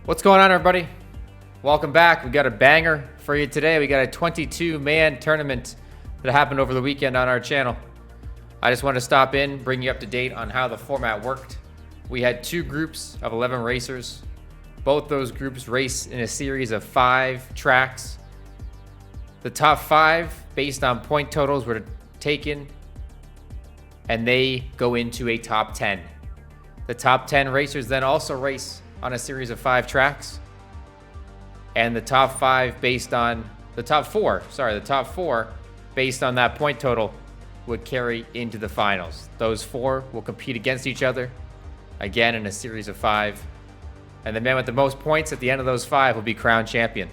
What's going on, everybody? Welcome back. We got a banger for you today. We got a 22-man tournament that happened over the weekend on our channel. I just want to stop in, bring you up to date on how the format worked. We had two groups of 11 racers. Both those groups race in a series of 5 tracks. The top 5, based on point totals, were taken, and they go into a top 10. The top 10 racers then also race on a series of 5 tracks, and the top 4 based on that point total would carry into the finals. Those 4 will compete against each other again in a series of 5, and the man with the most points at the end of those 5 will be crowned champion.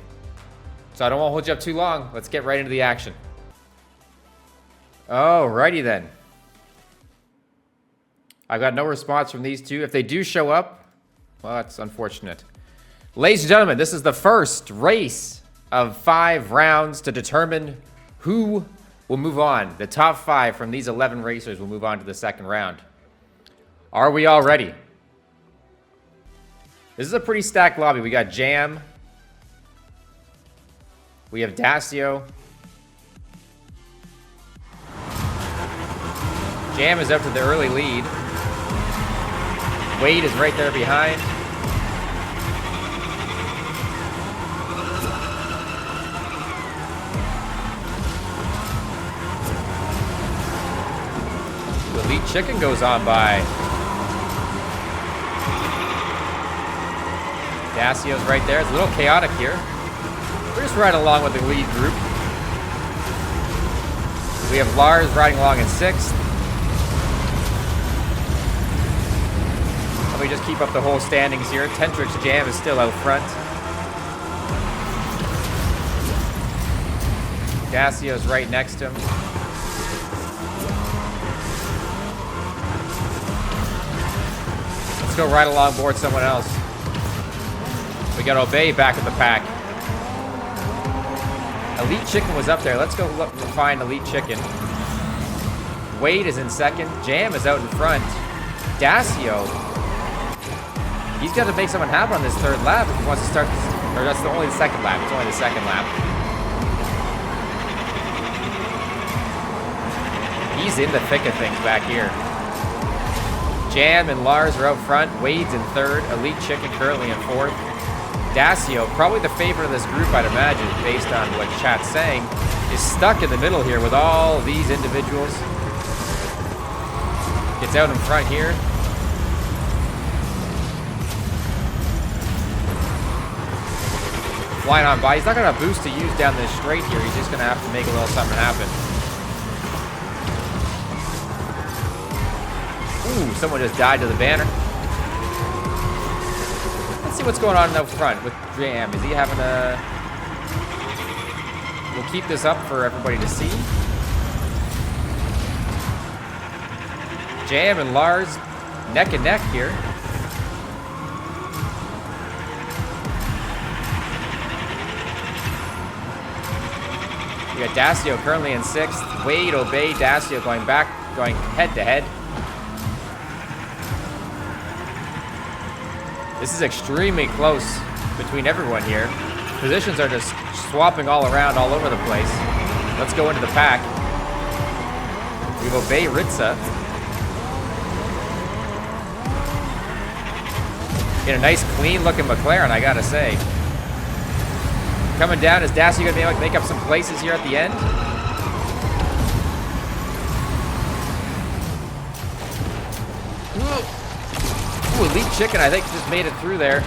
So I don't want to hold you up too long. Let's get right into the action. Alrighty then. I got no response from these two. If they do show up, well, that's unfortunate. Ladies and gentlemen, this is the first race of 5 rounds to determine who will move on. The top 5 from these 11 racers will move on to the second round. Are we all ready? This is a pretty stacked lobby. We got Jam. We have Dacio. Jam is up to the early lead. Wade is right there behind. Elite Chicken goes on by. Dacio's right there. It's a little chaotic here. We're just riding along with the lead group. We have Lars riding along in 6th. Let me just keep up the whole standings here. Tentrix Jam is still out front. Dacio's right next to him. Let's go right along board someone else. We got Obey back in the pack. Elite Chicken was up there. Let's go look and find Elite Chicken. Wade is in 2nd. Jam is out in front. Dacio, he's got to make someone happen on this 3rd lap if he wants to start this, or that's only the 2nd lap. It's only the 2nd lap. He's in the thick of things back here. Jam and Lars are out front. Wade's in 3rd. Elite Chicken currently in 4th. Dacio, probably the favorite of this group, I'd imagine, based on what chat's saying, is stuck in the middle here with all these individuals. Gets out in front here. Flying on by. He's not going to have boost to use down this straight here. He's just going to have to make a little something happen. Ooh, someone just died to the banner. Let's see what's going on up front with Jam. Is he having a... We'll keep this up for everybody to see. Jam and Lars neck and neck here. We got Dacio currently in 6th. Wade, Obey, Dacio going head to head. This is extremely close between everyone here. Positions are just swapping all around, all over the place. Let's go into the pack. We have Obey Ritza. In a nice, clean-looking McLaren, I gotta say. Coming down, is Dacio gonna be able to make up some places here at the end? Ooh, Elite Chicken, I think, just made it through there.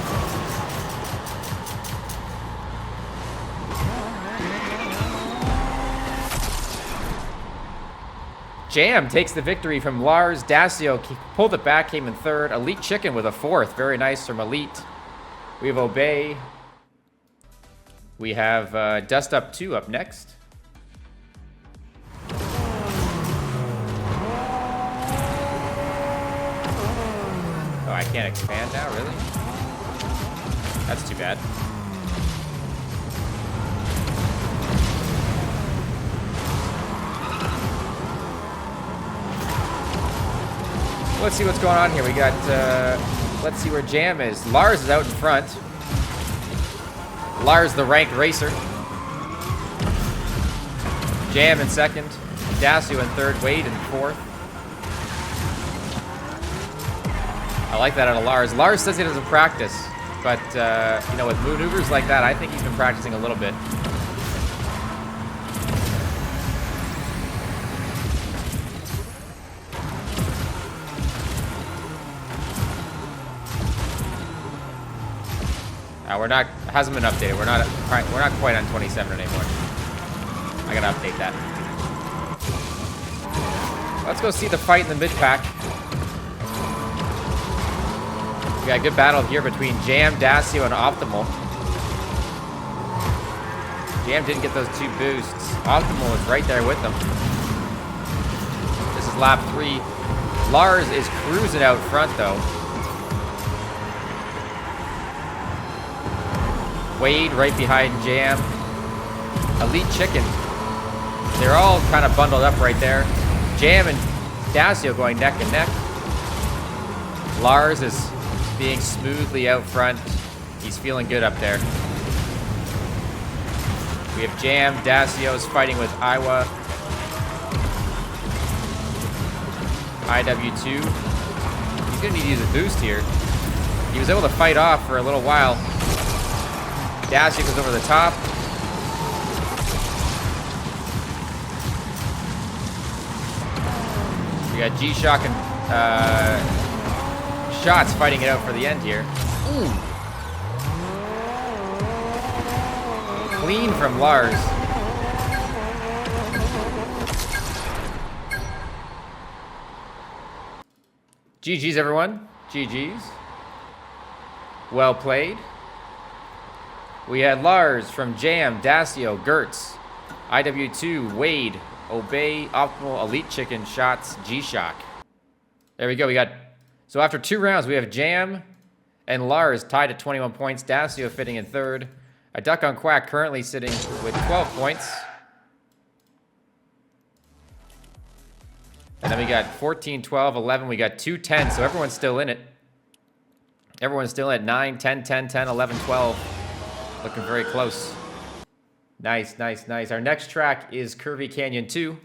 Jam takes the victory from Lars. Dacio pulled it back, came in 3rd. Elite Chicken with a 4th. Very nice from Elite. We have Obey. We have Dust Up 2 up next. Oh, I can't expand now, really? That's too bad. Let's see what's going on here. We got, let's see where Jam is. Lars is out in front. Lars, the ranked racer. Jam in second. Dacio in third. Wade in fourth. I like that out of Lars. Lars says he doesn't practice, but you know, with maneuvers like that, I think he's been practicing a little bit. We're not, hasn't been updated. We're not quite on 27 anymore. I gotta update that. Let's go see the fight in the mid pack. We got a good battle here between Jam, Dacio, and Optimal. Jam didn't get those 2 boosts. Optimal is right there with them. This is lap 3. Lars is cruising out front though. Wade right behind Jam. Elite Chicken. They're all kind of bundled up right there. Jam and Dacio going neck and neck. Lars is being smoothly out front. He's feeling good up there. We have Jam. Dacio's fighting with Iowa. IW2. He's gonna need to use a boost here. He was able to fight off for a little while. Dacio goes over the top. We got G-Shock and Shots fighting it out for the end here. Ooh. Clean from Lars. GG's everyone. GG's. Well played. We had Lars from Jam, Dacio, Gertz, IW2, Wade, Obey, Optimal, Elite Chicken, Shots, G-Shock. There we go. We got, so after 2 rounds, we have Jam and Lars tied at 21 points. Dacio fitting in third. A Duck on Quack currently sitting with 12 points. And then we got 14, 12, 11. We got 2 10, so everyone's still in it. Everyone's still at 9, 10, 10, 10, 11, 12. Looking very close. Nice, nice, nice. Our next track is Curvy Canyon 2.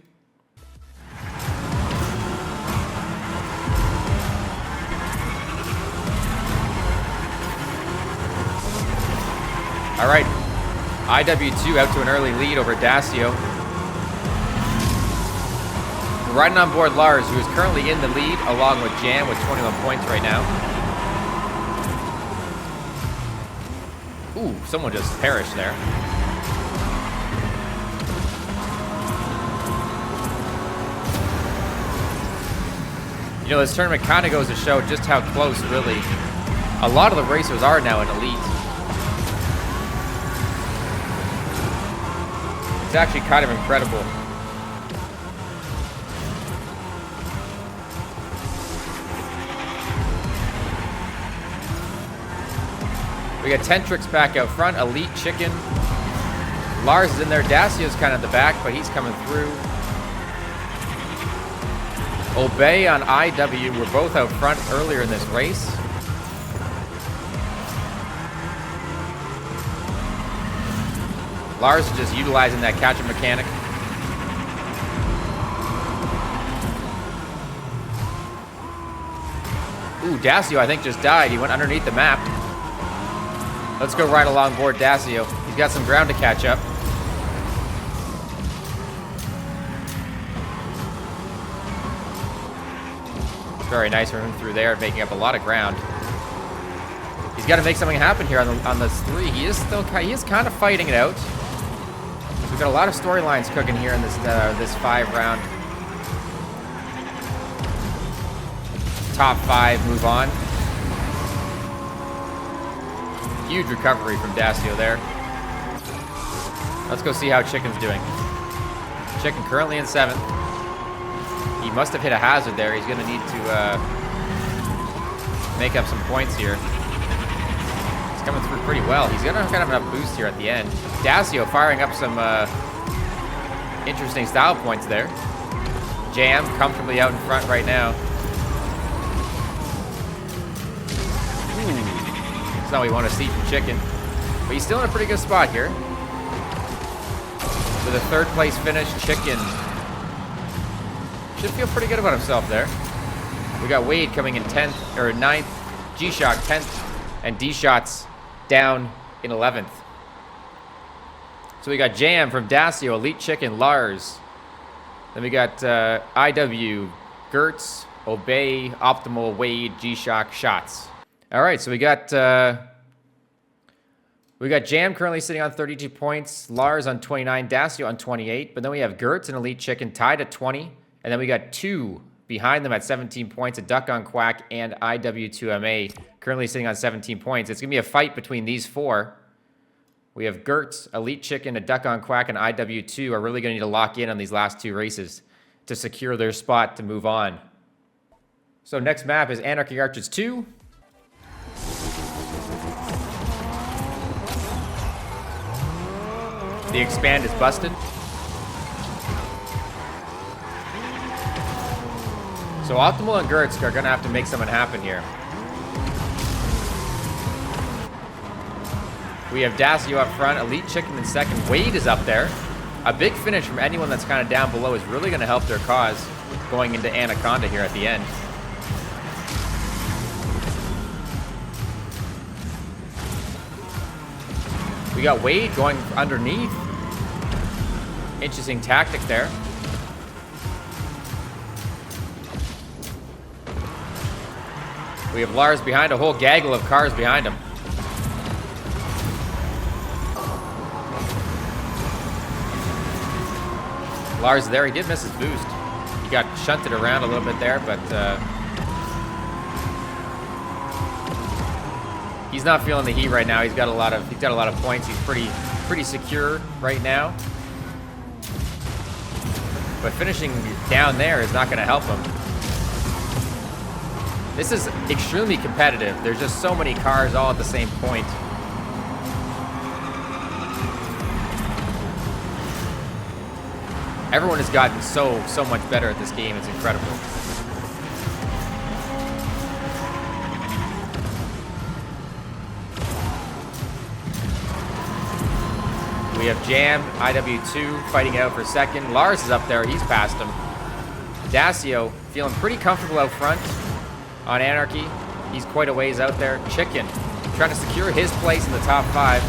All right, IW2 out to an early lead over Dacio. We're riding on board Lars, who is currently in the lead, along with Jam with 21 points right now. Ooh, someone just perished there. You know, this tournament kind of goes to show just how close, really, a lot of the racers are now in Elite. It's actually kind of incredible. We got Tentrix back out front, Elite Chicken. Lars is in there, Dacio's kind of in the back, but he's coming through. Obey on IW were both out front earlier in this race. Lars is just utilizing that catcher mechanic. Ooh, Dacio I think just died. He went underneath the map. Let's go right along board Dacio. He's got some ground to catch up. Very nice from him through there, making up a lot of ground. He's got to make something happen here on this 3. He is kind of fighting it out. We've got a lot of storylines cooking here in this 5 round. Top 5 move on. Huge recovery from Dacio there. Let's go see how Chicken's doing. Chicken currently in 7th. He must have hit a hazard there. He's going to need to make up some points here. He's coming through pretty well. He's going to have enough boost here at the end. Dacio firing up some interesting style points there. Jam comfortably out in front right now. That's not what we want to see from Chicken. But he's still in a pretty good spot here. With a third place finish, Chicken should feel pretty good about himself there. We got Wade coming in 10th, or 9th, G-Shock 10th, and D-Shots down in 11th. So we got Jam from Dacio, Elite Chicken, Lars. Then we got IW, Gertz, Obey, Optimal, Wade, G-Shock, Shots. All right, so we got Jam currently sitting on 32 points, Lars on 29, Dacio on 28, but then we have Gertz and Elite Chicken tied at 20, and then we got 2 behind them at 17 points, a Duck on Quack and IW2MA currently sitting on 17 points. It's going to be a fight between these 4. We have Gertz, Elite Chicken, a Duck on Quack, and IW2 are really going to need to lock in on these last 2 races to secure their spot to move on. So next map is Anarchy Archers 2. The expand is busted. So Optimal and Gertz are going to have to make something happen here. We have Dacio up front, Elite Chicken in second. Wade is up there. A big finish from anyone that's kind of down below is really going to help their cause going into Anaconda here at the end. We got Wade going underneath. Interesting tactic there. We have Lars behind, a whole gaggle of cars behind him. Lars there, he did miss his boost. He got shunted around a little bit there, but he's not feeling the heat right now. He's got a lot of points. He's pretty secure right now. But finishing down there is not going to help him. This is extremely competitive. There's just so many cars all at the same point. Everyone has gotten so much better at this game. It's incredible. We have Jam, IW2 fighting out for second. Lars is up there. He's past him. Dacio feeling pretty comfortable out front on Anarchy. He's quite a ways out there. Chicken trying to secure his place in the top 5.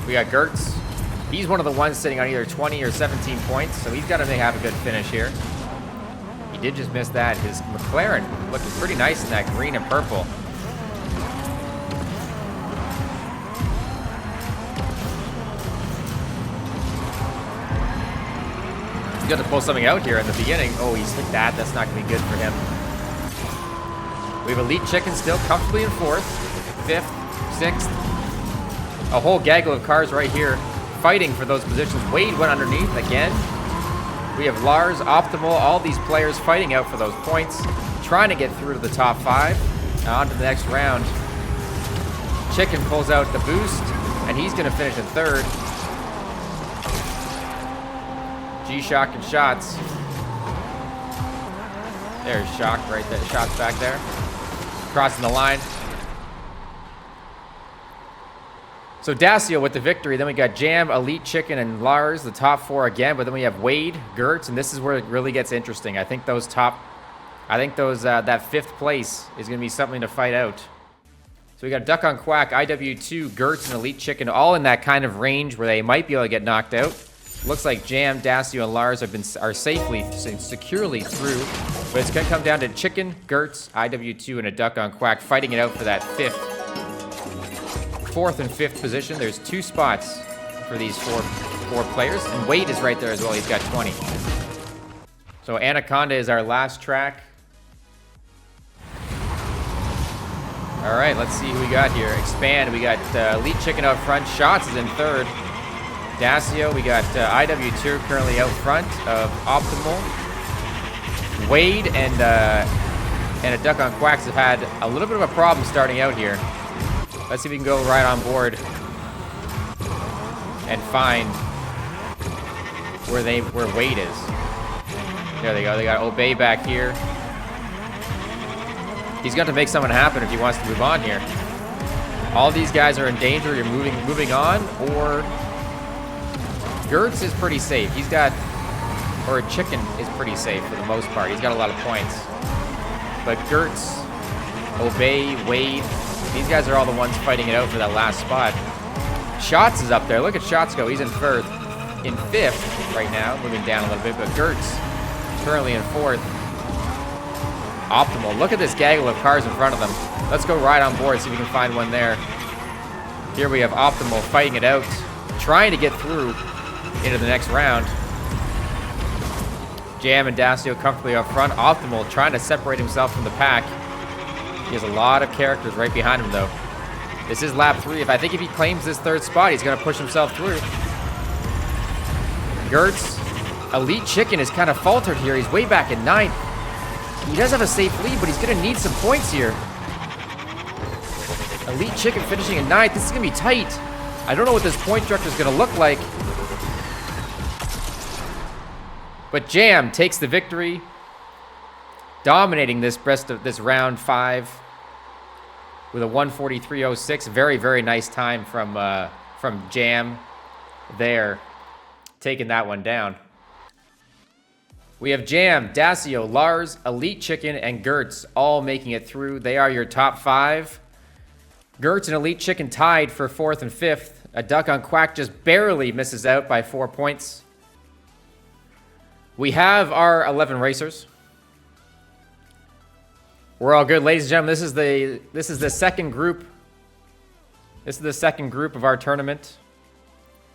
We got Gertz. He's one of the ones sitting on either 20 or 17 points, so he's got to have a good finish here. He did just miss that. His McLaren looking pretty nice in that green and purple. He's got to pull something out here in the beginning. Oh, he's hit that. That's not going to be good for him. We have Elite Chicken still comfortably in 4th, 5th, 6th. A whole gaggle of cars right here fighting for those positions. Wade went underneath again. We have Lars, Optimal, all these players fighting out for those points, trying to get through to the top 5. Now on to the next round. Chicken pulls out the boost, and he's going to finish in 3rd. G-Shock and Shots. There's Shock right there. Shots back there. Crossing the line. So Dacio with the victory. Then we got Jam, Elite Chicken, and Lars, the top 4 again. But then we have Wade, Gertz, and this is where it really gets interesting. I think that 5th place is going to be something to fight out. So we got Duck on Quack, IW2, Gertz, and Elite Chicken, all in that kind of range where they might be able to get knocked out. Looks like Jam, Dacio, and Lars are safely, securely through. But it's going to come down to Chicken, Gertz, IW2, and a Duck on Quack fighting it out for that 4th and 5th position. There's 2 spots for these four players, and Wade is right there as well. He's got 20. So Anaconda is our last track. All right, let's see who we got here. Expand. We got Elite Chicken out front. Shots is in 3rd. Dacio. We got IW2 currently out front of Optimal. Wade and a Duck on Quacks have had a little bit of a problem starting out here. Let's see if we can go right on board and find where Wade is. There they go. They got Obey back here. He's got to make something happen if he wants to move on here. All these guys are in danger. You're moving on, or Gertz is pretty safe. He's got, or Chicken is pretty safe for the most part. He's got a lot of points. But Gertz, Obey, Wade, these guys are all the ones fighting it out for that last spot. Shots is up there. Look at Shots go. He's in fifth right now, moving down a little bit. But Gertz currently in fourth. Optimal. Look at this gaggle of cars in front of them. Let's go ride on board, see if we can find one there. Here we have Optimal fighting it out, trying to get through into the next round. Jam and Dacio comfortably up front. Optimal trying to separate himself from the pack. He has a lot of characters right behind him, though. This is lap 3. I think if he claims this third spot, he's going to push himself through. Gertz, Elite Chicken is kind of faltered here. He's way back in 9th. He does have a safe lead, but he's going to need some points here. Elite Chicken finishing in 9th. This is going to be tight. I don't know what this point structure is going to look like. But Jam takes the victory, dominating this rest of this round 5 with a 1:43.06. Very, very nice time from Jam there, taking that one down. We have Jam, Dacio, Lars, Elite Chicken, and Gertz all making it through. They are your top 5. Gertz and Elite Chicken tied for 4th and 5th. A Duck on Quack just barely misses out by 4 points. We have our 11 racers. We're all good, ladies and gentlemen. This is the second group. This is the second group of our tournament.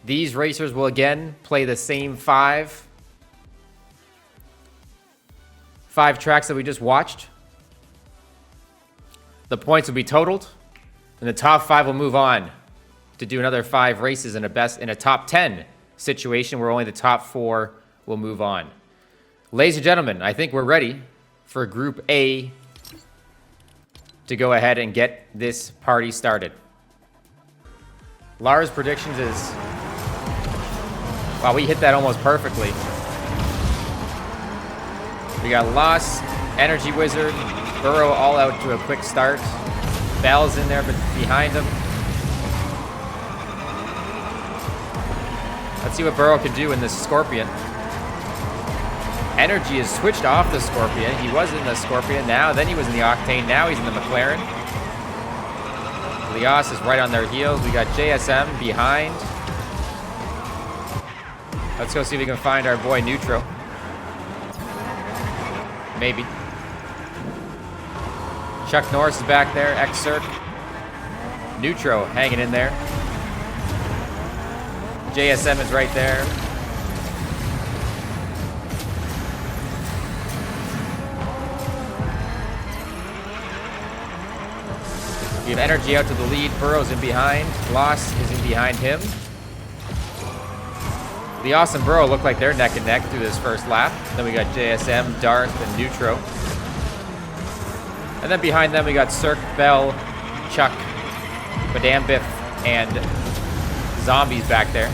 These racers will again play the same 5 tracks that we just watched. The points will be totaled, and the top 5 will move on to do another 5 races in a top 10 situation where only the top 4 will move on. Ladies and gentlemen, I think we're ready for Group A to go ahead and get this party started. Lars' predictions is, wow, we hit that almost perfectly. We got Lost, Energy Wizard, Burrow all out to a quick start. Bell's in there, but behind him. Let's see what Burrow can do in this Scorpion. Energy is switched off the Scorpion. He was in the Scorpion now, then he was in the Octane, now he's in the McLaren. Lias is right on their heels. We got JSM behind. Let's go see if we can find our boy Neutro. Maybe. Chuck Norris is back there, X-Circ. Neutro hanging in there. JSM is right there. We have Energy out to the lead. Burrow's in behind. Loss is in behind him. Lias and Burrow look like they're neck and neck through this first lap. Then we got JSM, Darth, and Neutro. And then behind them we got Cirque, Bell, Chuck, Madame Biff, and Zombies back there.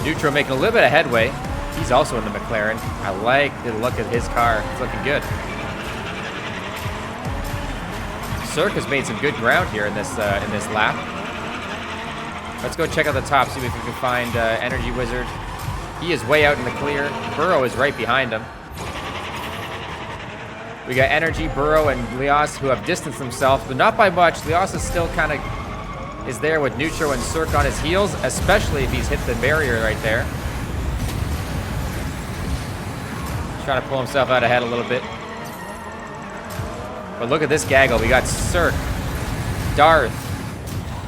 Neutro making a little bit of headway. He's also in the McLaren. I like the look of his car. It's looking good. Cirque has made some good ground here in this lap. Let's go check out the top, see if we can find Energy Wizard. He is way out in the clear. Burrow is right behind him. We got Energy, Burrow, and Lias who have distanced themselves, but not by much. Lias is still kind of is there with Neutro and Cirque on his heels, especially if he's hit the barrier right there. Trying to pull himself out ahead a little bit. But look at this gaggle. We got Cirque, Darth,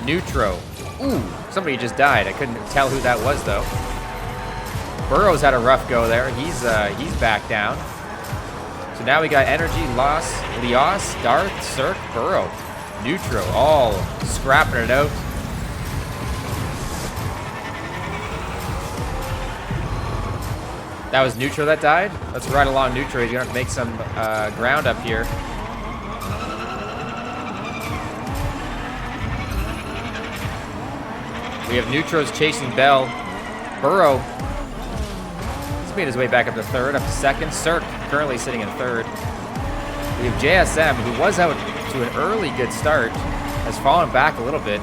Neutro. Ooh, somebody just died. I couldn't tell who that was, though. Burrow's had a rough go there. He's back down. So now we got Energy, Lias, Darth, Cirque, Burrow, Neutro, all scrapping it out. That was Neutro that died? Let's ride along Neutro. He's going to make some ground up here. We have Neutro's chasing Bell. Burrow He's made his way back up to third, up to second. Cirque currently sitting in third. We have JSM, who was out to an early good start, has fallen back a little bit.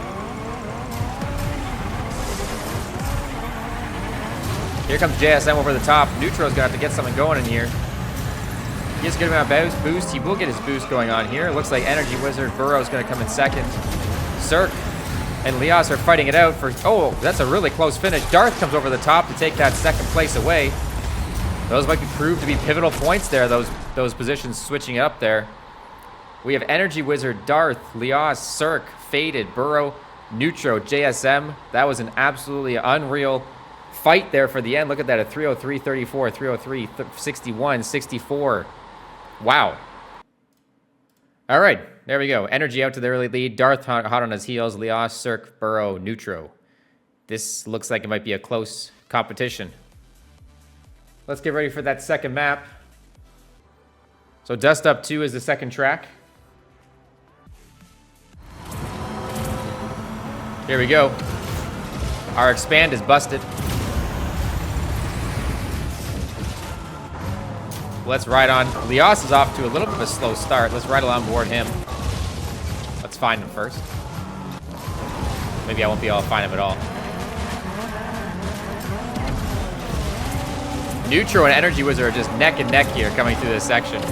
Here comes JSM over the top. Neutro's gonna have to get something going in here. He has a good amount of boost. He will get his boost going on here. It looks like Energy Wizard Burrow's gonna come in second. Cirque and Lias are fighting it out for, oh, that's a really close finish. Darth comes over the top to take that second place away. Those might be proved to be pivotal points there, those positions switching up there. We have Energy Wizard, Darth, Lias, Cirque, Faded, Burrow, Neutro, JSM. That was an absolutely unreal fight there for the end. Look at that, a 303.34, 303.61, 64. Wow. All right, there we go. Energy out to the early lead. Darth hot on his heels. Lias, Cirque, Burrow, Neutro. This looks like it might be a close competition. Let's get ready for that second map. So Dust Up 2 is the second track. Here we go. Our expand is busted. Let's ride on. Lias is off to a little bit of a slow start. Let's ride along board him. Let's find him first. Maybe I won't be able to find him at all. Neutro and Energy Wizard are just neck and neck here coming through this section.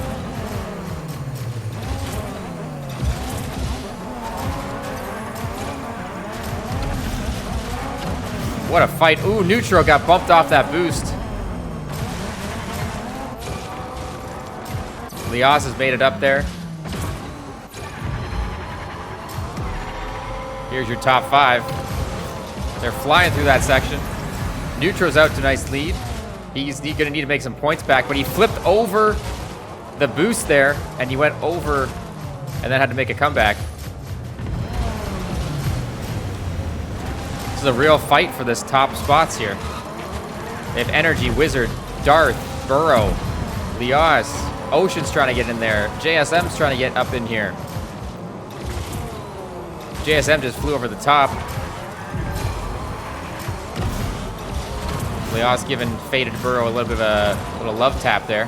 What a fight. Ooh, Neutro got bumped off that boost. Lias has made it up there. Here's your top 5. They're flying through that section. Neutro's out to a nice lead. He's gonna need to make some points back, but he flipped over the boost there, and he went over and then had to make a comeback. This is a real fight for this top spots here. They have Energy, Wizard, Darth, Burrow, Lias, Ocean's trying to get in there. JSM's trying to get up in here. JSM just flew over the top. Lias giving Faded Burrow a little bit of a little love tap there.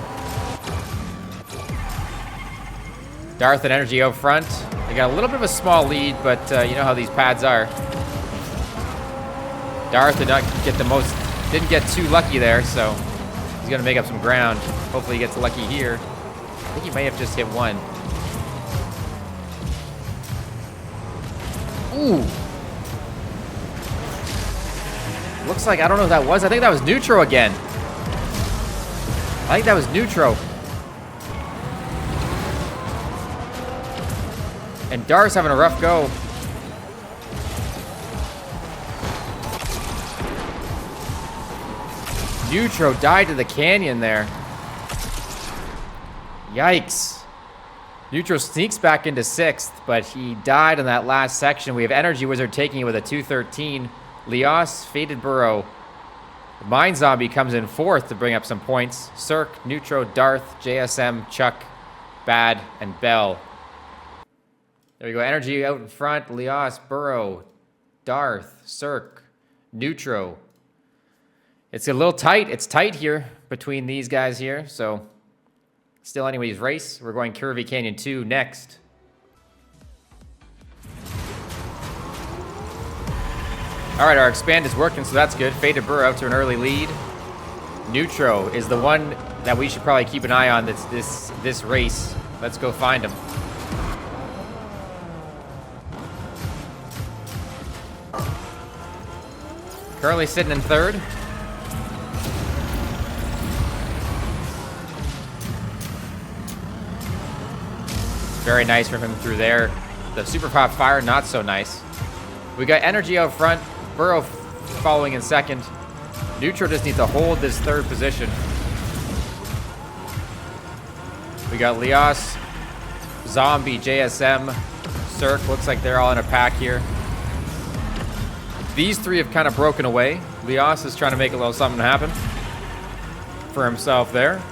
Darth and Energy out front. They got a little bit of a small lead, but you know how these pads are. Darth did not get the most, didn't get too lucky there, so he's gonna make up some ground. Hopefully he gets lucky here. I think he may have just hit one. Ooh. Looks like, I don't know who that was. I think that was Neutro again. I think that was Neutro. And Darth's having a rough go. Neutro died to the canyon there. Yikes. Neutro sneaks back into 6th, but he died in that last section. We have Energy Wizard taking it with a 213. Lias, Faded Burrow. Mind Zombie comes in 4th to bring up some points. Cirque, Neutro, Darth, JSM, Chuck, Bad, and Bell. There we go. Energy out in front. Lias, Burrow, Darth, Cirque, Neutro. It's a little tight. It's tight here between these guys here. So still anybody's race. We're going Curvy Canyon 2 next. All right, our expand is working, so that's good. Faded Burrow to an early lead. Neutro is the one that we should probably keep an eye on this race. Let's go find him. Currently sitting in 3rd. Very nice from him through there. The Super Pop Fire, not so nice. We got Energy out front. Burrow following in 2nd. Neutro just needs to hold this 3rd position. We got Lias, Zombie, JSM, Cirque. Looks like they're all in a pack here. These 3 have kind of broken away. Lias is trying to make a little something happen for himself there.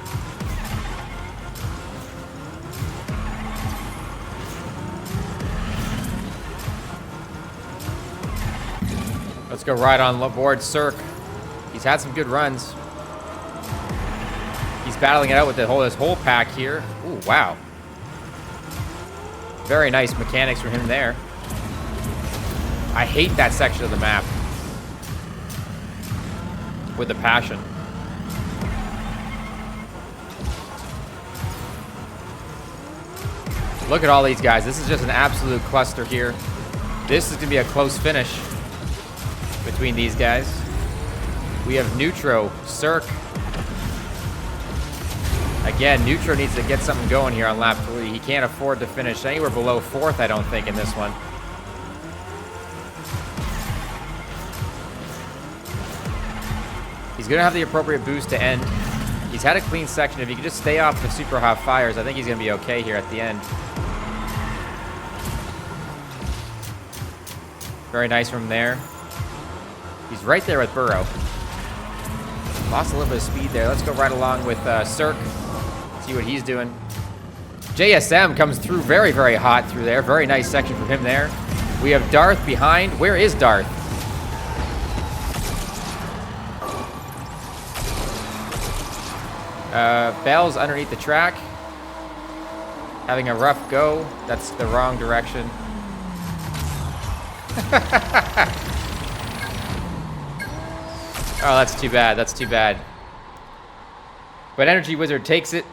Let's go right on board Cirque. He's had some good runs. He's battling it out with his whole pack here. Ooh, wow. Very nice mechanics from him there. I hate that section of the map. With a passion. Look at all these guys. This is just an absolute cluster here. This is going to be a close finish between these guys. We have Neutro, Cirque. Again, Neutro needs to get something going here on lap 3. He can't afford to finish anywhere below 4th, I don't think, in this one. He's going to have the appropriate boost to end. He's had a clean section. If he could just stay off the super hot fires, I think he's going to be okay here at the end. Very nice from there. He's right there with Burrow. Lost a little bit of speed there. Let's go right along with Cirque. See what he's doing. JSM comes through very, very hot through there. Very nice section from him there. We have Darth behind. Where is Darth? Bell's underneath the track. Having a rough go. That's the wrong direction. Oh, that's too bad. That's too bad. But Energy Wizard takes it.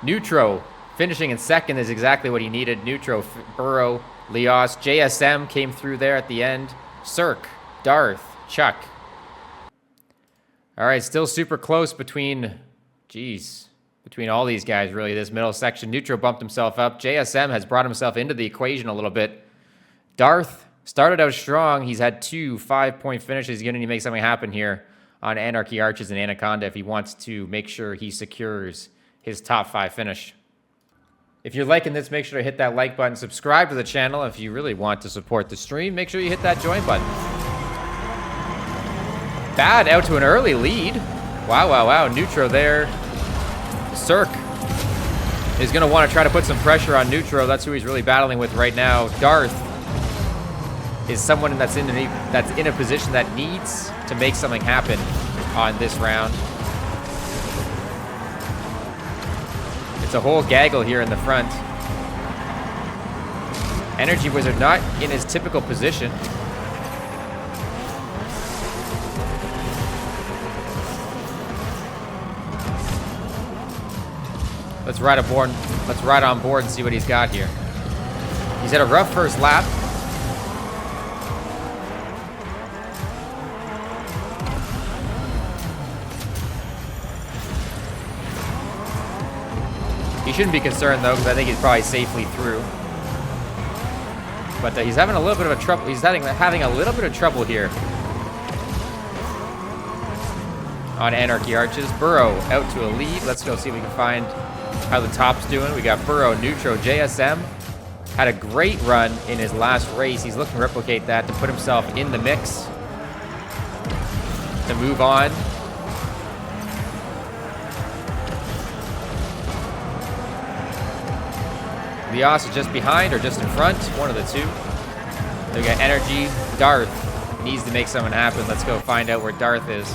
Neutro finishing in second is exactly what he needed. Neutro, Burrow, Leos, JSM came through there at the end. Cirque, Darth, Chuck. All right, still super close between all these guys, really, this middle section. Neutro bumped himself up. JSM has brought himself into the equation a little bit. Darth started out strong. He's had 2 5-point finishes. He's going to need to make something happen here on Anarchy Arches and Anaconda if he wants to make sure he secures his top 5 finish. If you're liking this, make sure to hit that like button. Subscribe to the channel if you really want to support the stream. Make sure you hit that join button. Bad out to an early lead. Wow, wow, wow. Neutro there. Cirque is going to want to try to put some pressure on Neutro. That's who he's really battling with right now. Darth is someone that's in a position that needs to make something happen on this round. It's a whole gaggle here in the front. Energy Wizard not in his typical position. Let's ride aboard. Let's ride on board and see what he's got here. He's had a rough first lap. He shouldn't be concerned though, because I think he's probably safely through. But he's having a little bit of a trouble. He's having a little bit of trouble here on Anarchy Arches. Burrow out to a lead. Let's go see if we can find how the top's doing. We got Burrow, Neutro, JSM. Had a great run in his last race. He's looking to replicate that to put himself in the mix to move on. Leos is just behind or just in front. One of the two. We got Energy. Darth needs to make something happen. Let's go find out where Darth is.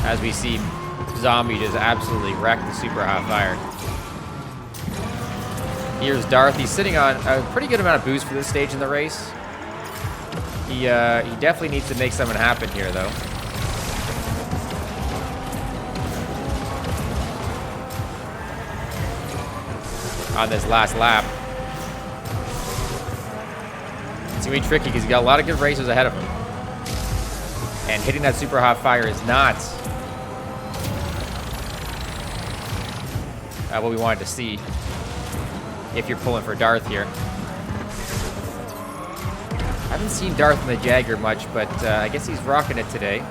As we see Zombie just absolutely wreck the super hot fire. Here's Darth. He's sitting on a pretty good amount of boost for this stage in the race. He definitely needs to make something happen here, though. On this last lap. It's gonna be tricky because he's got a lot of good racers ahead of him. And hitting that super hot fire is not what we wanted to see if you're pulling for Darth here. I haven't seen Darth in the Jagger much, but I guess he's rocking it today.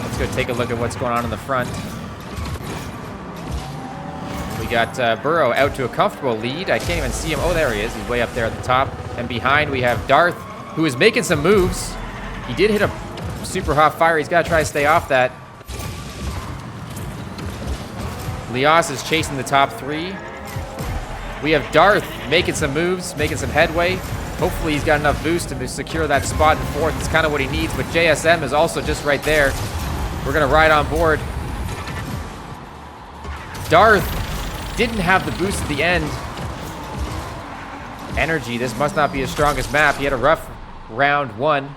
Let's go take a look at what's going on in the front. We got Burrow out to a comfortable lead. I can't even see him. Oh, there he is. He's way up there at the top. And behind we have Darth, who is making some moves. He did hit a super hot fire. He's got to try to stay off that. Leos is chasing the top 3. We have Darth making some moves, making some headway. Hopefully he's got enough boost to secure that spot in fourth. It's kind of what he needs, but JSM is also just right there. We're gonna ride on board. Darth didn't have the boost at the end. Energy, this must not be his strongest map. He had a rough round one.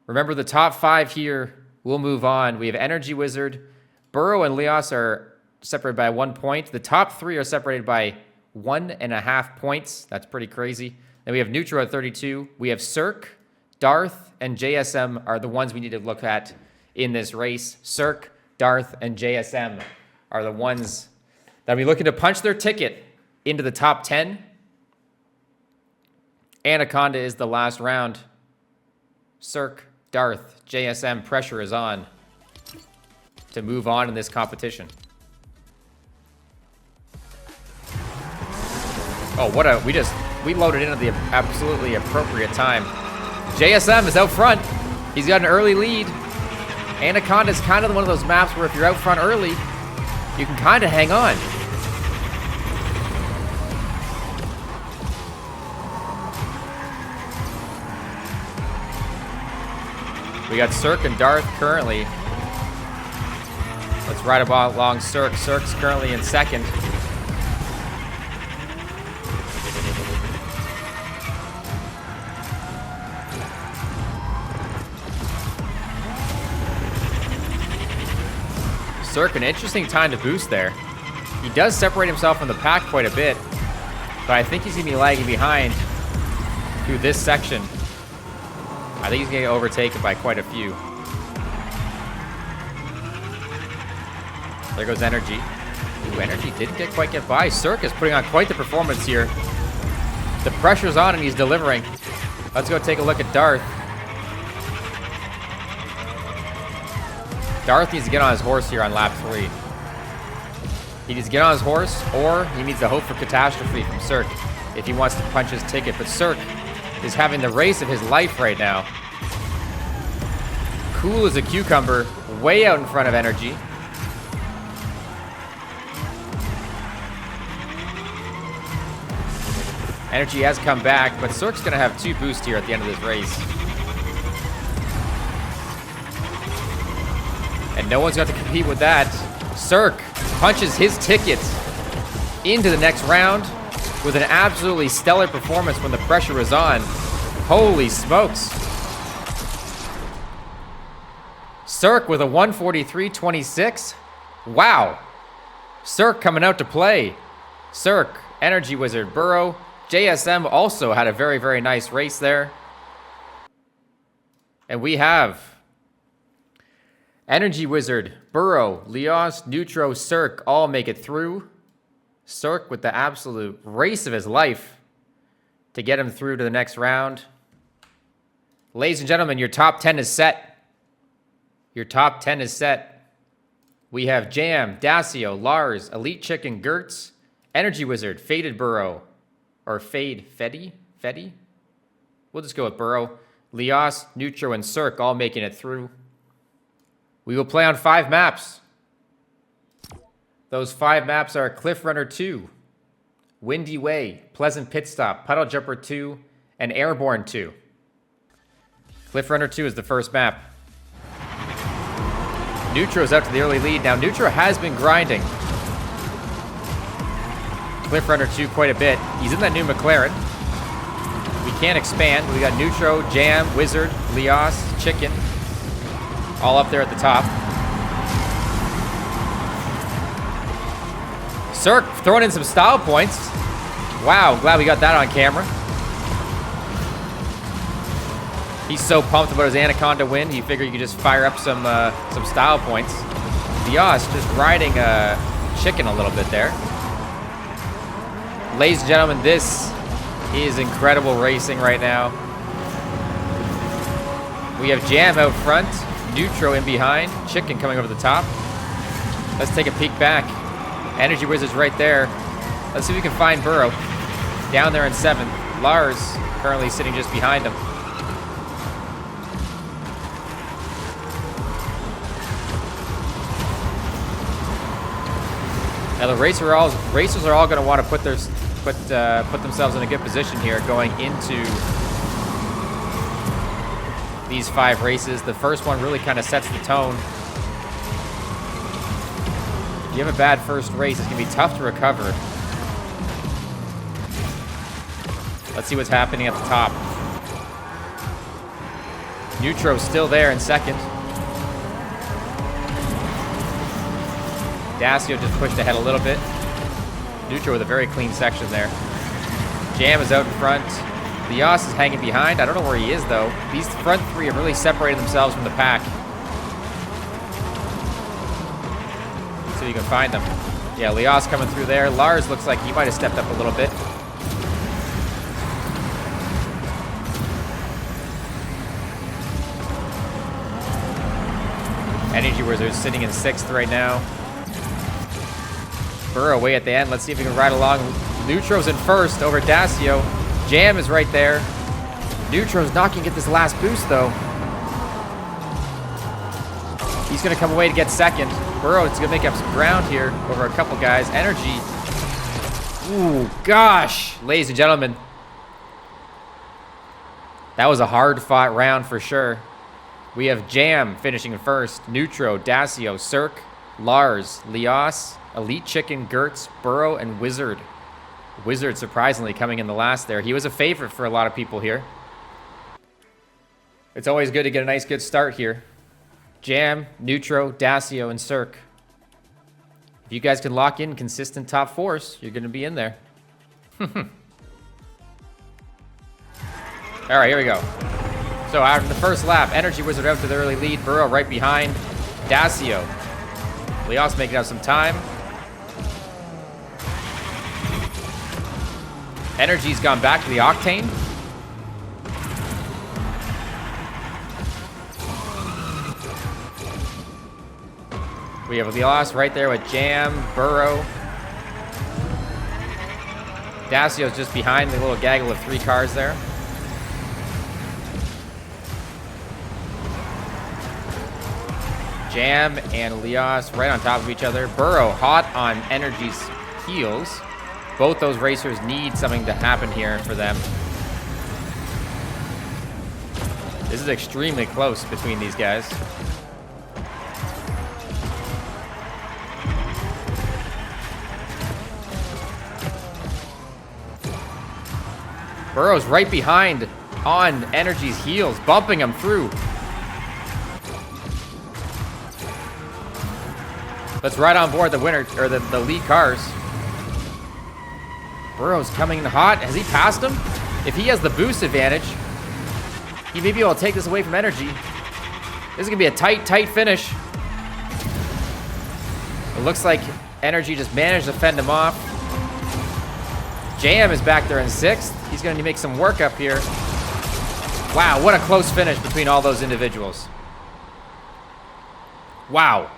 Remember, the top 5 here will move on. We have Energy Wizard. Burrow and Leos are separated by 1 point. The top 3 are separated by 1.5 points. That's pretty crazy. Then we have Neutro at 32. We have Cirque, Darth, and JSM are the ones we need to look at in this race. Cirque, Darth, and JSM are the ones that will be looking to punch their ticket into the top 10. Anaconda is the last round. Cirque, Darth, JSM, pressure is on to move on in this competition. Oh, we loaded in at the absolutely appropriate time. JSM is out front. He's got an early lead. Anaconda is kind of one of those maps where if you're out front early, you can kind of hang on. We got Cirque and Darth currently. Let's ride along Cirque. Cirque's currently in second. Cirque, an interesting time to boost there. He does separate himself from the pack quite a bit, but I think he's going to be lagging behind through this section. I think he's going to get overtaken by quite a few. There goes Energy. Ooh, Energy didn't quite get by. Cirque is putting on quite the performance here. The pressure's on and he's delivering. Let's go take a look at Darth. Darth needs to get on his horse here on lap 3. He needs to get on his horse, or he needs to hope for catastrophe from Cirque if he wants to punch his ticket. But Cirque is having the race of his life right now. Cool as a cucumber, way out in front of Energy. Energy has come back, but Cirque's going to have 2 boosts here at the end of this race. And no one's got to compete with that. Cirque punches his ticket into the next round with an absolutely stellar performance when the pressure is on. Holy smokes. Cirque with a 143.26. Wow. Cirque coming out to play. Cirque, Energy Wizard, Burrow. JSM also had a very, very nice race there. And we have Energy Wizard, Burrow, Leos, Neutro, Cirque all make it through. Cirque with the absolute race of his life to get him through to the next round. Ladies and gentlemen, your top 10 is set. Your top 10 is set. We have Jam, Dacio, Lars, Elite Chicken, Gertz, Energy Wizard, Faded Burrow, or Fetty? We'll just go with Burrow. Leos, Neutro, and Cirque all making it through. We will play on 5 maps. Those 5 maps are Cliff Runner 2, Windy Way, Pleasant Pit Stop, Puddle Jumper 2, and Airborne 2. Cliff Runner 2 is the first map. Neutro's out to the early lead. Now, Neutro has been grinding Cliff Runner 2 quite a bit. He's in that new McLaren. We can't expand. We got Neutro, Jam, Wizard, Leos, Chicken, all up there at the top. Cirque throwing in some style points. Wow, glad we got that on camera. He's so pumped about his Anaconda win, he figured he could just fire up some style points. Leos just riding Chicken a little bit there. Ladies and gentlemen, this is incredible racing right now. We have Jam out front, Neutro in behind, Chicken coming over the top. Let's take a peek back. Energy Wizard's right there. Let's see if we can find Burrow. Down there in 7th. Lars currently sitting just behind him. Now the racers are all going to want to put put themselves in a good position here going into these 5 races. The first one really kind of sets the tone. If you have a bad first race, it's going to be tough to recover. Let's see what's happening at the top. Neutro's still there in second. Dacio just pushed ahead a little bit. Neutro with a very clean section there. Jam is out in front. Lias is hanging behind. I don't know where he is, though. These front 3 have really separated themselves from the pack. Let's see if you can find them. Yeah, Lias coming through there. Lars looks like he might have stepped up a little bit. Energy Wizards sitting in 6th right now. Burrow way at the end. Let's see if we can ride along. Neutro's in 1st over Dacio. Jam is right there. Neutro's not going to get this last boost, though. He's going to come away to get 2nd. Burrow is going to make up some ground here over a couple guys. Energy. Ooh, gosh. Ladies and gentlemen. That was a hard-fought round for sure. We have Jam finishing in 1st. Neutro, Dacio, Cirque, Lars, Lias, Elite Chicken, Gertz, Burrow, and Wizard. Wizard surprisingly coming in the last there. He was a favorite for a lot of people here. It's always good to get a nice good start here. Jam, Neutro, Dacio, and Cirque. If you guys can lock in consistent top 4s, you're going to be in there. All right, here we go. So after the first lap, Energy Wizard out to the early lead. Burrow right behind. Dacio. Lias making up some time. Energy's gone back to the Octane. We have Lias right there with Jam, Burrow. Dacio's just behind the little gaggle of 3 cars there. Jam and Lias right on top of each other. Burrow hot on Energy's heels. Both those racers need something to happen here for them. This is extremely close between these guys. Burrow's right behind on Energy's heels, bumping him through. Let's ride on board the winner, or the lead cars. Burrow's coming in hot. Has he passed him? If he has the boost advantage, he may be able to take this away from Energy. This is going to be a tight, tight finish. It looks like Energy just managed to fend him off. Jam is back there in 6th. He's going to make some work up here. Wow, what a close finish between all those individuals. Wow.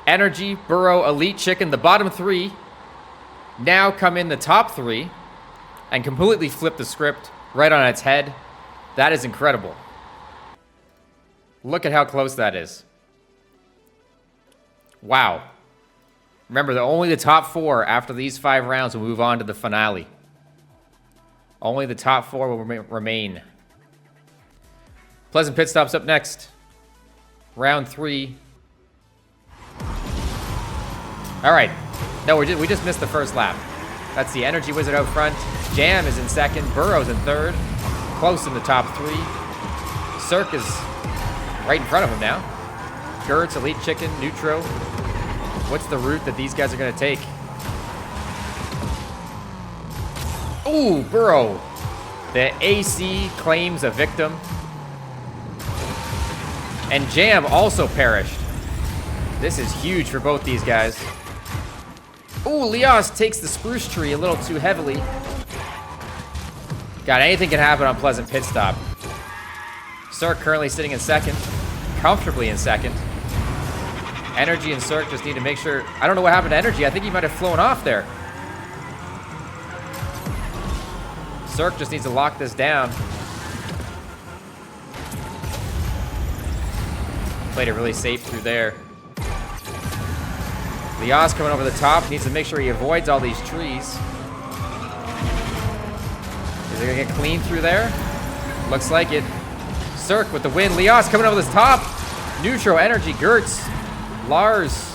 Energy, Burrow, Elite Chicken, the bottom 3 now come in the top 3 and completely flip the script right on its head. That is incredible. Look at how close that is. Wow. Remember, only the top 4 after these 5 rounds will move on to the finale. Only the top 4 will remain. Pleasant Pit Stops up next. Round 3. All right. No, we just missed the first lap. That's the Energy Wizard out front. Jam is in 2nd. Burrow's in 3rd. Close in the top 3. Cirque is right in front of him now. Gertz, Elite Chicken, Neutro. What's the route that these guys are going to take? Ooh, Burrow. The AC claims a victim. And Jam also perished. This is huge for both these guys. Ooh, Lias takes the spruce tree a little too heavily. God, anything can happen on Pleasant Pit Stop. Cirque currently sitting in 2nd. Comfortably in 2nd. Energy and Cirque just need to make sure... I don't know what happened to Energy. I think he might have flown off there. Cirque just needs to lock this down. Played it really safe through there. Lias coming over the top. Needs to make sure he avoids all these trees. they gonna get clean through there? Looks like it. Cirque with the win. Lias coming over this top. Neutro, Energy, Gertz, Lars,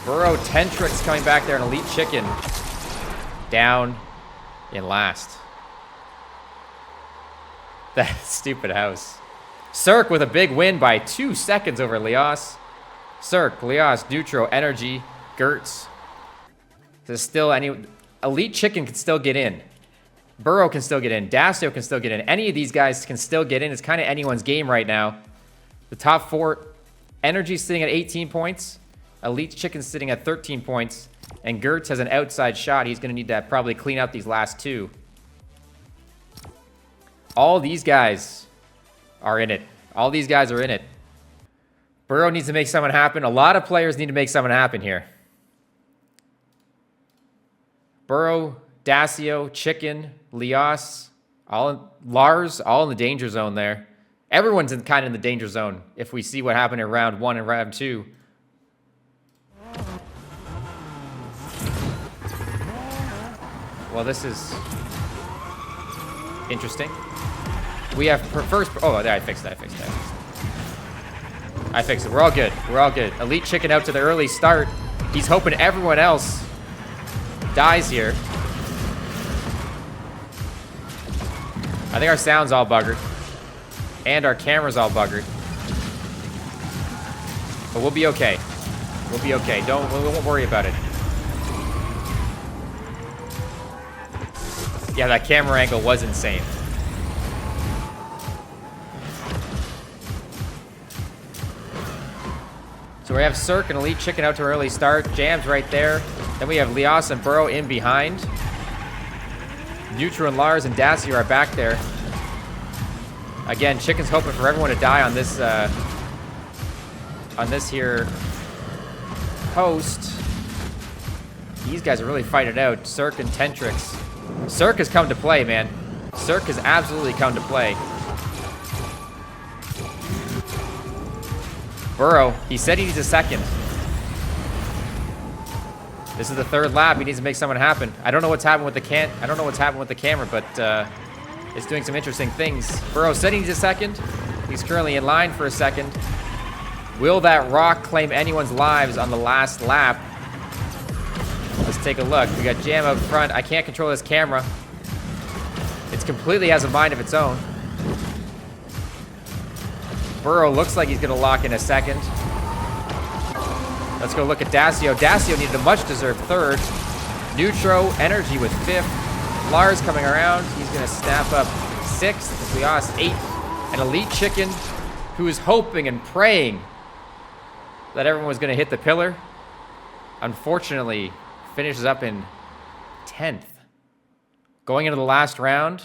Burrow, Tentrix coming back there, and Elite Chicken down in last. That stupid house. Cirque with a big win by 2 seconds over Lias. Cirque, Lias, Neutro, Energy, Gertz. There's still any... Elite Chicken can still get in. Burrow can still get in. Dasio can still get in. Any of these guys can still get in. It's kind of anyone's game right now. The top 4, Energy's sitting at 18 points. Elite Chicken's sitting at 13 points. And Gertz has an outside shot. He's going to need to probably clean out these last 2. All these guys are in it. All these guys are in it. Burrow needs to make something happen. A lot of players need to make something happen here. Burrow, Dasio, Chicken, Lias, Lars, all in the danger zone there. Everyone's kind of in the danger zone if we see what happened in round 1 and round 2. Well, this is interesting. We have first... Oh, there, I fixed it. I fixed it. We're all good. We're all good. Elite Chicken out to the early start. He's hoping everyone else dies here. I think our sound's all buggered. And our camera's all buggered. But we'll be okay. We'll be okay. We won't worry about it. Yeah, that camera angle was insane. So we have Cirque and Elite Chicken out to an early start. Jam's right there. Then we have Lias and Burrow in behind. Neutro and Lars and Dasio are back there. Again, Chicken's hoping for everyone to die on this here host. These guys are really fighting it out. Cirque and Tentrix. Cirque has come to play, man. Cirque has absolutely come to play. Burrow, he said he needs a second. This is the 3rd lap. He needs to make something happen. I don't know what's happened with the camera, but it's doing some interesting things. Burrow said he needs a second. He's currently in line for a second. Will that rock claim anyone's lives on the last lap? Let's take a look. We got Jam up front. I can't control this camera. It completely has a mind of its own. Burrow looks like he's going to lock in a second. Let's go look at Dasio. Dasio needed a much-deserved 3rd. Neutro, Energy with 5th. Lars coming around. He's going to snap up 6th. Lias 8th. And Elite Chicken, who is hoping and praying that everyone was going to hit the pillar, unfortunately finishes up in 10th. Going into the last round,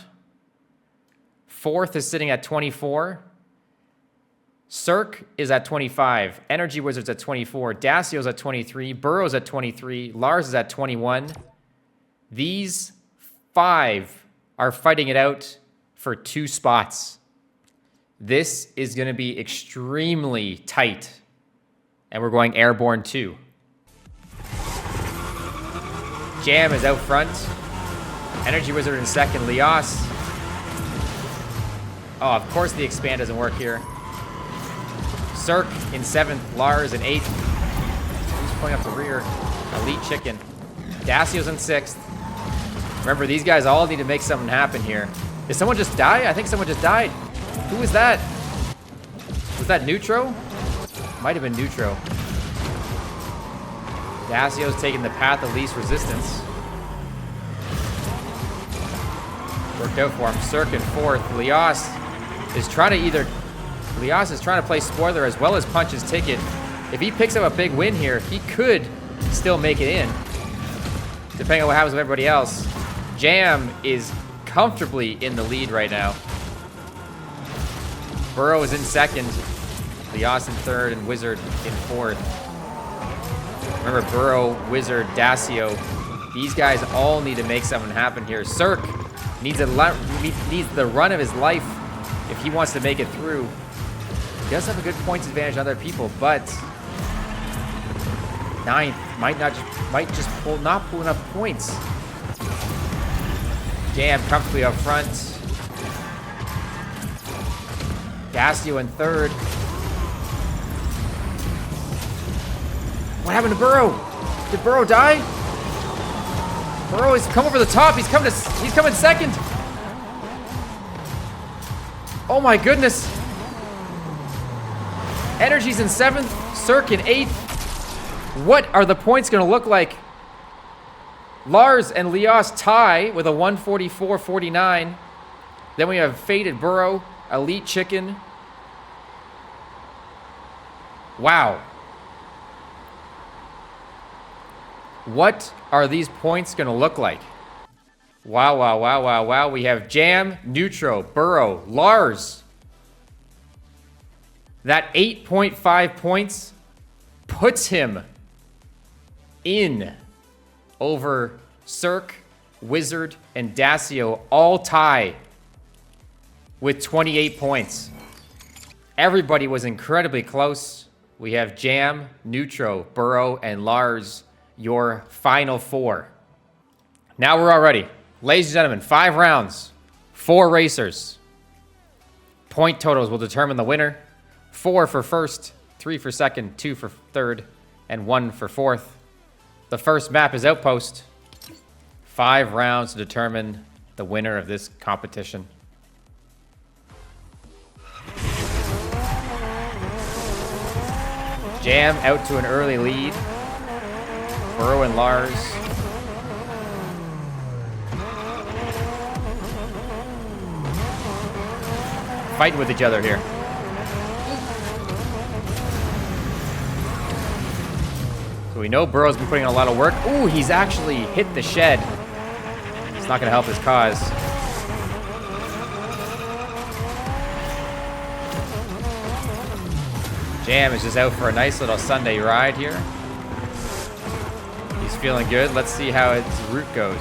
4th is sitting at 24. Cirque is at 25. Energy Wizard's at 24. Dasio's at 23. Burrow's at 23. Lars is at 21. These 5 are fighting it out for 2 spots. This is going to be extremely tight. And we're going Airborne 2. Jam is out front. Energy Wizard in 2nd. Lias. Oh, of course the expand doesn't work here. Cirque in 7th, Lars in 8th. Who's pulling up the rear? Elite Chicken. Dasio's in 6th. Remember, these guys all need to make something happen here. Did someone just die? I think someone just died. Who was that? Was that Neutro? Might have been Neutro. Dasio's taking the path of least resistance. Worked out for him. Cirque in 4th. Lias is trying to play spoiler as well as punch his ticket. If he picks up a big win here, he could still make it in, depending on what happens with everybody else. Jam is comfortably in the lead right now. Burrow is in 2nd, Lias in 3rd, and Wizard in 4th. Remember, Burrow, Wizard, Dasio, these guys all need to make something happen here. Cirque needs the run of his life if he wants to make it through. He does have a good points advantage on other people, but 9th might not pull enough points. Jam comfortably up front. Dacio in third. What happened to Burrow? Did Burrow die? Burrow has come over the top. He's coming second. Oh my goodness. Energy's in 7th, Cirque in 8th. What are the points gonna look like? Lars and Lias tie with a 144.49. Then we have Faded Burrow, Elite Chicken. Wow. What are these points gonna look like? Wow, wow, wow, wow, wow. We have Jam, Neutro, Burrow, Lars. That 8.5 points puts him in over Cirque, Wizard, and Dacio, all tie with 28 points. Everybody was incredibly close. We have Jam, Neutro, Burrow, and Lars, your final 4. Now we're all ready. Ladies and gentlemen, 5 rounds, 4 racers. Point totals will determine the winner. 4 for first, 3 for second, 2 for third, and 1 for fourth. The first map is Outpost. 5 rounds to determine the winner of this competition. Jam out to an early lead. Burrow and Lars. Fighting with each other here. So we know Burrow's been putting in a lot of work. Ooh, he's actually hit the shed. It's not gonna help his cause. Jam is just out for a nice little Sunday ride here. He's feeling good. Let's see how his route goes.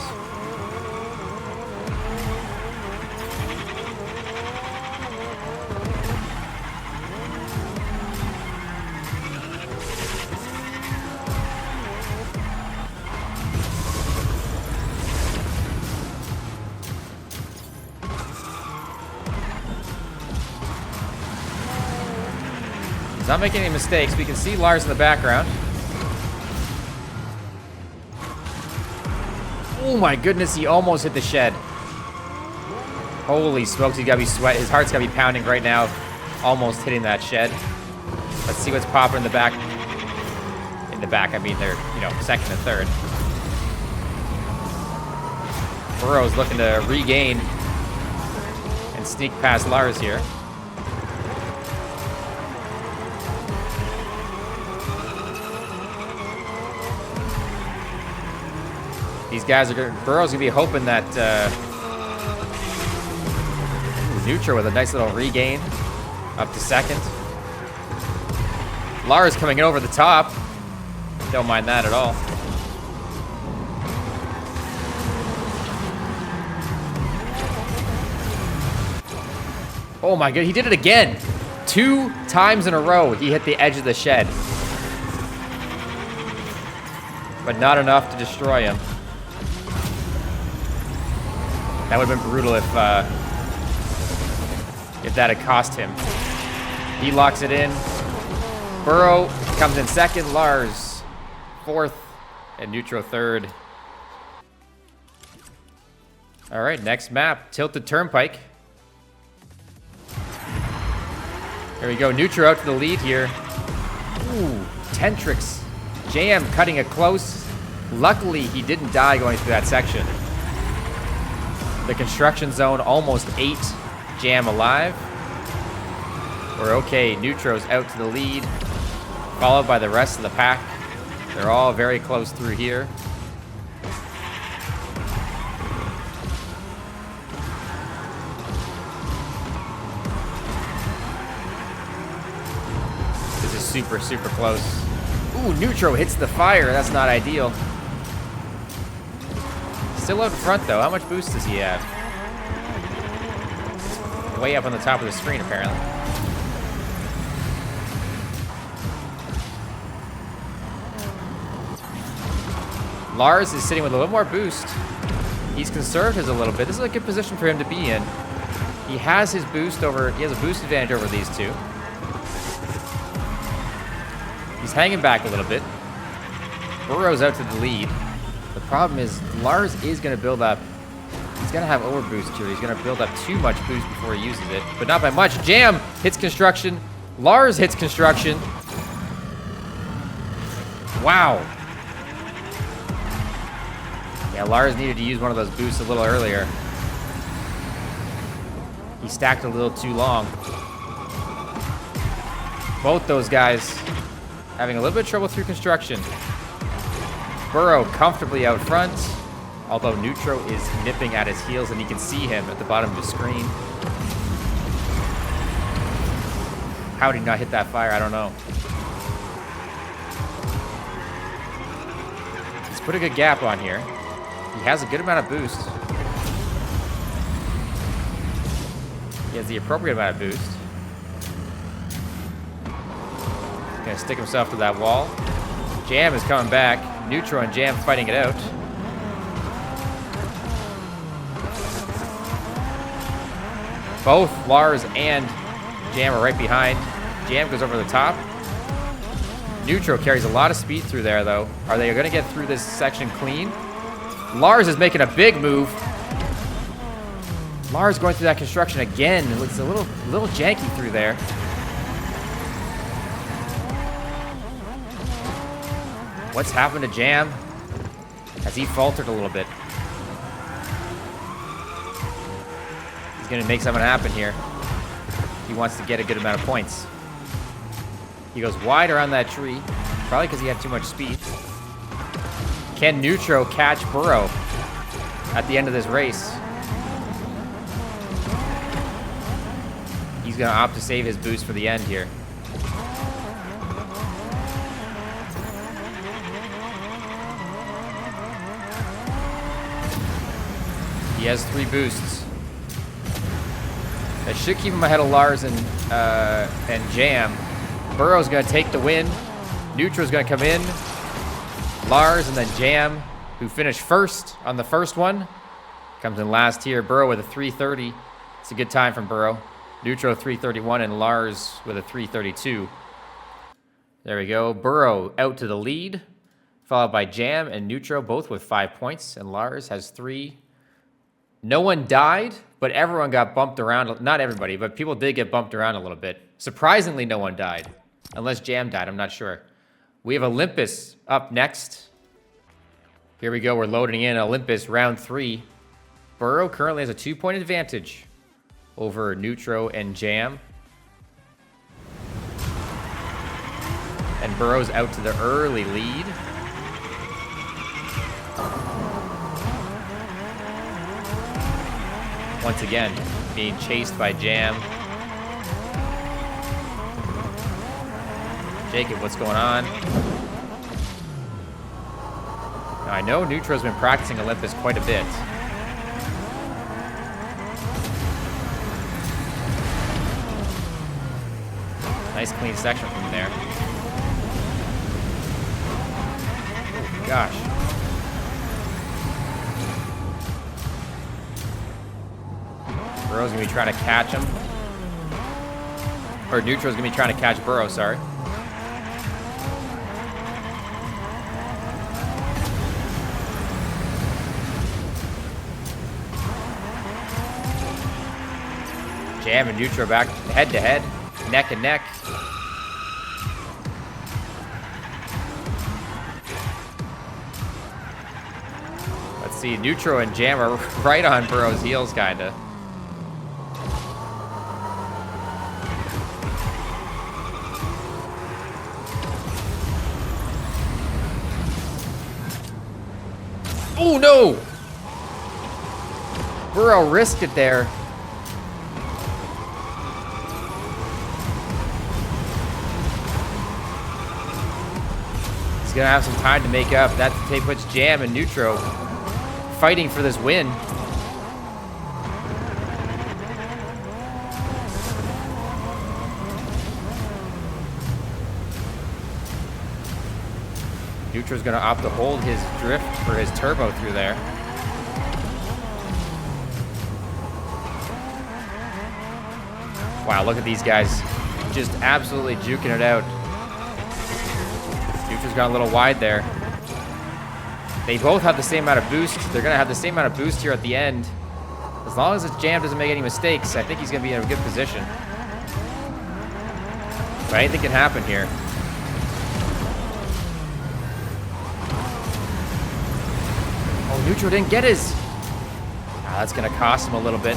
He's not making any mistakes. We can see Lars in the background. Oh my goodness, he almost hit the shed. Holy smokes, he's gotta be sweat. His heart's gotta be pounding right now. Almost hitting that shed. Let's see what's popping in the back. In the back, I mean they're, second and third. Burrow's looking to regain and sneak past Lars here. These guys are Burrow's gonna be hoping that Neutral with a nice little regain up to second. Lars coming in over the top. Don't mind that at all. Oh my god, he did it again. 2 times in a row he hit the edge of the shed. But not enough to destroy him. That would have been brutal if that had cost him. He locks it in. Burrow comes in second, Lars fourth, and Neutro third. All right, next map, Tilted Turnpike. Here we go, Neutro out to the lead here. Ooh, Tentrix. Jam cutting it close. Luckily, he didn't die going through that section. The construction zone almost ate Jam alive. We're okay. Neutro's out to the lead, followed by the rest of the pack. They're all very close through here. This is super, super close. Ooh, Neutro hits the fire. That's not ideal. Still out in front, though. How much boost does he have? Way up on the top of the screen, apparently. Lars is sitting with a little more boost. He's conserved his a little bit. This is a good position for him to be in. He has his boost over, he has a boost advantage over these two. He's hanging back a little bit. Burrow's out to the lead. The problem is Lars is going to build up. He's going to have overboost here. He's going to build up too much boost before he uses it, but not by much. Jam hits construction. Lars hits construction. Wow. Yeah, Lars needed to use one of those boosts a little earlier. He stacked a little too long. Both those guys having a little bit of trouble through construction. Burrow comfortably out front, although Neutro is nipping at his heels and you can see him at the bottom of the screen. How did he not hit that fire? I don't know. He's put a good gap on here. He has a good amount of boost. He has the appropriate amount of boost. He's gonna stick himself to that wall. Jam is coming back. Neutro and Jam fighting it out. Both Lars and Jam are right behind. Jam goes over the top. Neutro carries a lot of speed through there, though. Are they going to get through this section clean? Lars is making a big move. Lars going through that construction again. It's a little janky through there. What's happened to Jam? Has he faltered a little bit? He's going to make something happen here. He wants to get a good amount of points. He goes wide around that tree, probably because he had too much speed. Can Neutro catch Burrow at the end of this race? He's going to opt to save his boost for the end here. He has 3 boosts. That should keep him ahead of Lars and Jam. Burrow's gonna take the win. Neutro's gonna come in. Lars and then Jam, who finished first on the first one, comes in last here. Burrow with a 3:30. It's a good time from Burrow. Neutro 3:31 and Lars with a 3:32. There we go. Burrow out to the lead, followed by Jam and Neutro, both with 5 points, and Lars has 3. No one died, but everyone got bumped around. Not everybody, but people did get bumped around a little bit. Surprisingly, no one died. Unless Jam died, I'm not sure. We have Olympus up next. Here we go, we're loading in Olympus round 3. Burrow currently has a 2-point advantage over Neutro and Jam. And Burrow's out to the early lead. Once again, being chased by Jam. Jacob, what's going on? Now, I know Neutro's been practicing Olympus quite a bit. Nice clean section from there. Oh, gosh. Burrow's gonna be trying to catch him. Or Neutro's gonna be trying to catch Burrow, sorry. Jam and Neutro back head to head, neck and neck. Let's see, Neutro and Jam are right on Burrow's heels, kinda. Oh no! Burrow risked it there. He's gonna have some time to make up. That puts Jam and Neutro fighting for this win. Neutro's gonna opt to hold his drift for his turbo through there. Wow, look at these guys. Just absolutely juking it out. Neutro's got a little wide there. They both have the same amount of boost. They're going to have the same amount of boost here at the end. As long as Jam doesn't make any mistakes, I think he's going to be in a good position. But anything can happen here. Oh, Neutro didn't get his. Ah, that's going to cost him a little bit.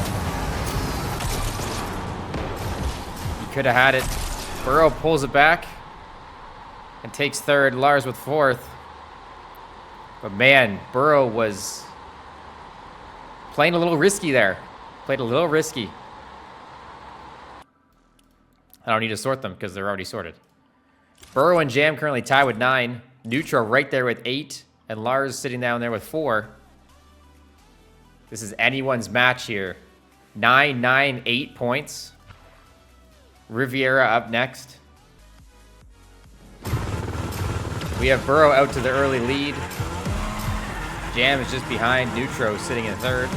He could have had it. Burrow pulls it back and takes third. Lars with fourth. But man, Burrow was playing a little risky there. Played a little risky. I don't need to sort them because they're already sorted. Burrow and Jam currently tied with 9. Neutro right there with 8. And Lars sitting down there with 4. This is anyone's match here. 9, 9, 8 points. Riviera up next. We have Burrow out to the early lead. Jam is just behind. Neutro sitting in third.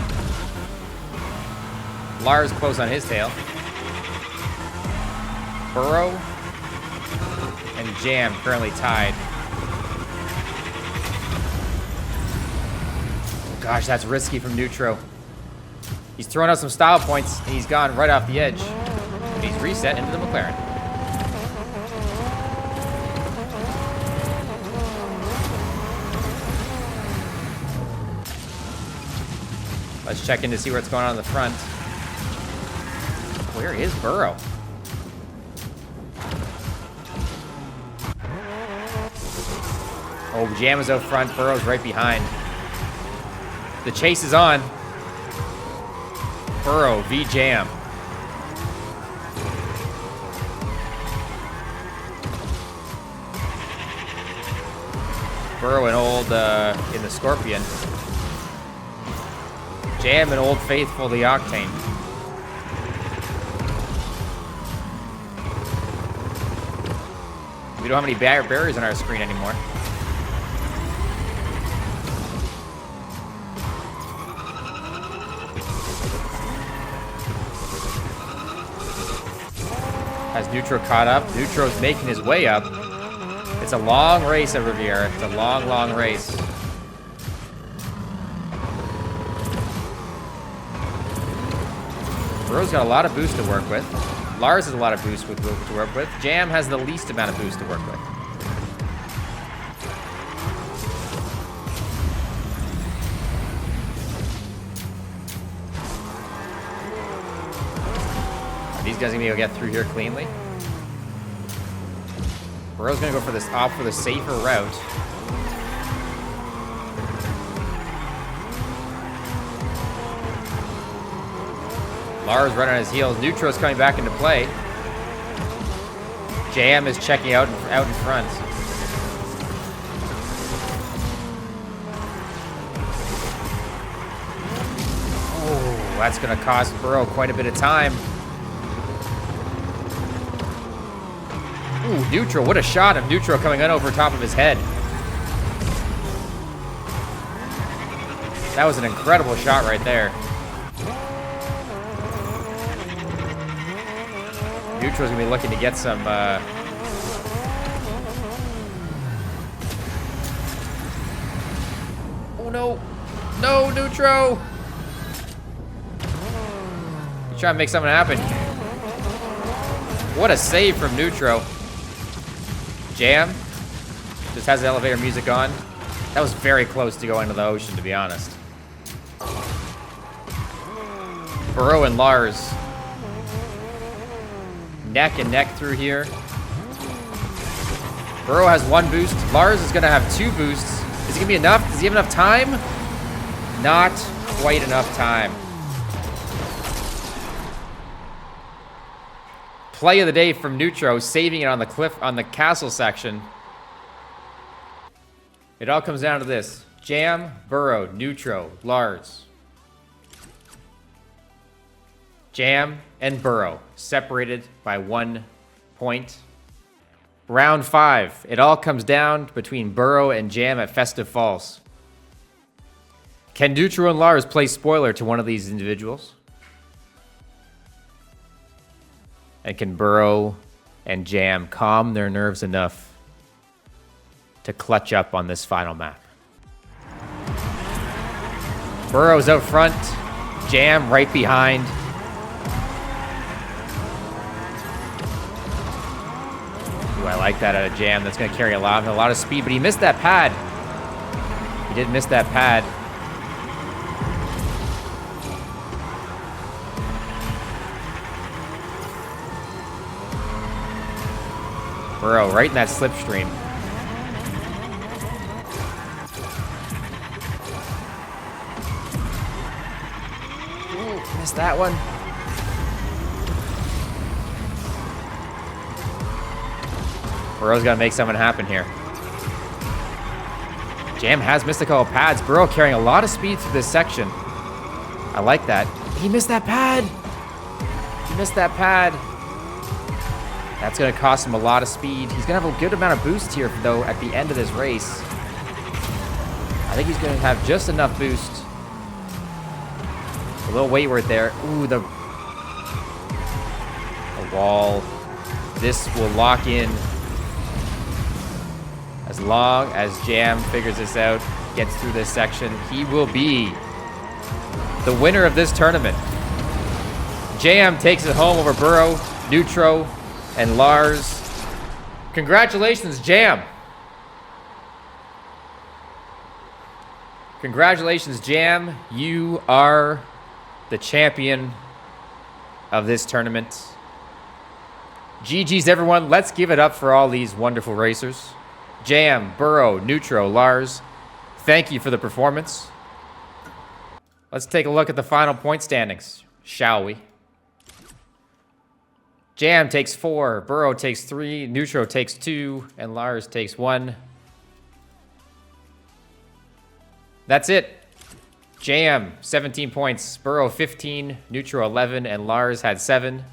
Lars close on his tail. Burrow and Jam currently tied. Oh gosh, that's risky from Neutro. He's throwing out some style points, and he's gone right off the edge. And he's reset into the McLaren. Let's check in to see what's going on in the front. Where is Burrow? Oh, Jam is out front. Burrow's right behind. The chase is on. Burrow v. Jam. Burrow and Old in the Scorpion. Jam and Old Faithful the Octane. We don't have any barriers on our screen anymore. Has Neutro caught up? Neutro's making his way up. It's a long race at Riviera. It's a long, long race. Burrow's got a lot of boost to work with. Lars has a lot of boost to work with. Jam has the least amount of boost to work with. Are these guys gonna be able to get through here cleanly? Burrow's gonna go for this off for the safer route. Lars running on his heels. Neutro's coming back into play. Jam is checking out in front. Oh, that's going to cost Burrow quite a bit of time. Ooh, Neutro. What a shot of Neutro coming in over top of his head. That was an incredible shot right there. Neutro's gonna be looking to get some Oh no! No, Neutro! He's trying to make something happen. What a save from Neutro. Jam just has the elevator music on. That was very close to going into the ocean, to be honest. Burrow and Lars. Neck and neck through here. Burrow has 1 boost. Lars is going to have 2 boosts. Is it going to be enough? Does he have enough time? Not quite enough time. Play of the day from Neutro, saving it on the cliff, on the castle section. It all comes down to this. Jam, Burrow, Neutro, Lars. Jam and Burrow separated by 1 point. Round 5. It all comes down between Burrow and Jam at Festive Falls. Can Neutro and Lars play spoiler to one of these individuals? And can Burrow and Jam calm their nerves enough to clutch up on this final map? Burrow's out front. Jam right behind. Ooh, I like that out of Jam. That's going to carry a lot of speed, but he missed that pad. He did miss that pad. Burrow right in that slipstream. Ooh, missed that one. Burrow's got to make something happen here. Jam has missed a couple pads. Burrow carrying a lot of speed through this section. I like that. He missed that pad. He missed that pad. That's going to cost him a lot of speed. He's going to have a good amount of boost here, though, at the end of this race. I think he's going to have just enough boost. A little wayward there. Ooh, the wall. This will lock in. As long as Jam figures this out, gets through this section, he will be the winner of this tournament. Jam takes it home over Burrow, Neutro, and Lars. Congratulations, Jam. Congratulations, Jam. You are the champion of this tournament. GG's, everyone. Let's give it up for all these wonderful racers. Jam, Burrow, Neutro, Lars, thank you for the performance. Let's take a look at the final point standings, shall we? Jam takes 4, Burrow takes 3, Neutro takes 2, and Lars takes 1. That's it. Jam, 17 points, Burrow 15, Neutro 11, and Lars had 7.